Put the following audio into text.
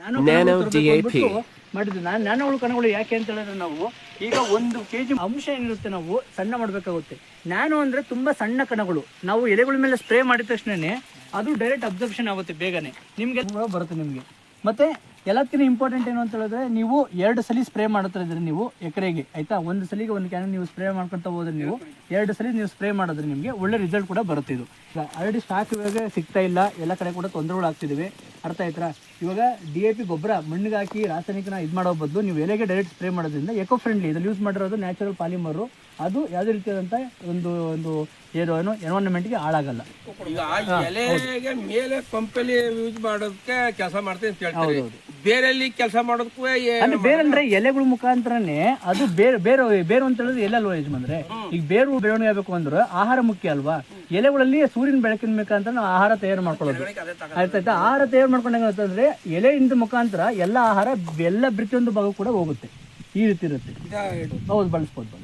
Nano DAP ಮಾಡಿದ್ವಿ. Nano ಕಣಗಳು ಯಾಕೆ ಅಂತ ಹೇಳಿದ್ರೆ ನಾವು ಈಗ 1 kg ಅಂಶ ಏನಿರುತ್ತೆ ನಾವು ಸಣ್ಣ ಮಾಡಬೇಕಾಗುತ್ತೆ. ನ್ಯಾನೋ ಅಂದ್ರೆ ತುಂಬಾ ಸಣ್ಣ ಕಣಗಳು, ನಾವು ಎಲೆಗಳ ಮೇಲೆ ಸ್ಪ್ರೇ ಮಾಡಿದ ತಕ್ಷಣನೇ ಅದು ಡೈರೆಕ್ಟ್ ಅಬ್ಸರ್ಪ್ಷನ್ ಆಗುತ್ತೆ, ಬೇಗನೆ ನಿಮ್ಗೆ ಬರುತ್ತೆ ನಿಮ್ಗೆ. ಮತ್ತೆ ಎಲ್ಲದಕ್ಕಿಂತ ಇಂಪಾರ್ಟೆಂಟ್ ಏನು ಅಂತ ಹೇಳಿದ್ರೆ, ನೀವು 2 ಸಲ ಸ್ಪ್ರೇ ಮಾಡ್ತಾ ಇದ್ರೆ ನೀವು ಎಕರೆಗೆ, ಆಯ್ತಾ, 1 ಸಲಿಗೆ 1 ಕ್ಯಾನ್ ನೀವು ಸ್ಪ್ರೇ ಮಾಡ್ಕೊಂತ ಹೋದ್ರೆ ನೀವು 2 ಸಲ ನೀವು ಸ್ಪ್ರೇ ಮಾಡಿದ್ರೆ ನಿಮಗೆ ಒಳ್ಳೆ ರಿಸಲ್ಟ್ ಕೂಡ ಬರುತ್ತೆ. ಇದು ಆಲ್ರೆಡಿ ಸ್ಟಾಕ್ ಇವಾಗ ಸಿಗ್ತಾ ಇಲ್ಲ, ಎಲ್ಲ ಕಡೆ ಕೂಡ ತೊಂದರೆಗಳು ಆಗ್ತಿದ್ದಾವೆ, ಅರ್ಥ ಆಯ್ತಾ. ಇವಾಗ DAP ಗೊಬ್ಬರ ಮಣ್ಣಿಗೆ ಹಾಕಿ ರಾಸಾಯನಿಕನ ಇದು ಮಾಡೋ ಬದಲು ನೀವು ಎಲೆಗೆ ಡೈರೆಕ್ಟ್ ಸ್ಪ್ರೇ ಮಾಡೋದ್ರಿಂದ ಎಕೋ ಫ್ರೆಂಡ್ಲಿ, ಇದ್ರಲ್ಲಿ ಯೂಸ್ ಮಾಡಿರೋದು ನ್ಯಾಚುರಲ್ ಪಾಲಿಮರು, ಅದು ಯಾವುದೇ ರೀತಿಯಾದಂಥ ಒಂದು ಏನು ಎನ್ವೈರನ್ಮೆಂಟ್ಗೆ ಹಾಳಾಗಲ್ಲ. ಈಗ ಎಲೆಗೆ ಮೇಲೆ ಪಂಪಲ್ಲಿ ಯೂಸ್ ಮಾಡೋದಕ್ಕೆ ಕೆಲಸ ಮಾಡ್ತೀನಿ ಅಂತ ಹೇಳ್ತಾರೆ. ಬೇರೆಲ್ಲಿ ಕೆಲಸ ಮಾಡೋದಕ್ಕೂ ಅಂದ್ರೆ ಬೇರೆ ಅಂದ್ರೆ ಎಲೆಗಳ ಮುಖಾಂತರನೇ ಅದು ಬೇರು ಅಂತ ಹೇಳಿದ್ರೆ ಎಲೆ ಅಲ್ವಾ ಯಜಮಾನ್ರೆ. ಈಗ ಬೇರು ಬೆಳವಣಿಗೆ ಆಗಬೇಕು ಅಂದ್ರೆ ಆಹಾರ ಮುಖ್ಯ ಅಲ್ವಾ. ಎಲೆಗಳಲ್ಲಿ ಸೂರ್ಯನ ಬೆಳಕಿನ ಮುಖಾಂತರ ನಾವು ಆಹಾರ ತಯಾರು ಮಾಡ್ಕೊಳ್ಳೋದು, ಆಯ್ತಾಯ್ತಾ. ಆಹಾರ ತಯಾರು ಮಾಡ್ಕೊಂಡಂಗೆ ಅಂತಂದ್ರೆ ಎಲೆಯಿಂದ ಮುಖಾಂತರ ಎಲ್ಲ ಆಹಾರ ಎಲ್ಲ ಪ್ರತಿಯೊಂದು ಭಾಗ ಕೂಡ ಹೋಗುತ್ತೆ, ಈ ರೀತಿ ಇರುತ್ತೆ. ಹೌದು, ಬಳಸ್ಬೋದು.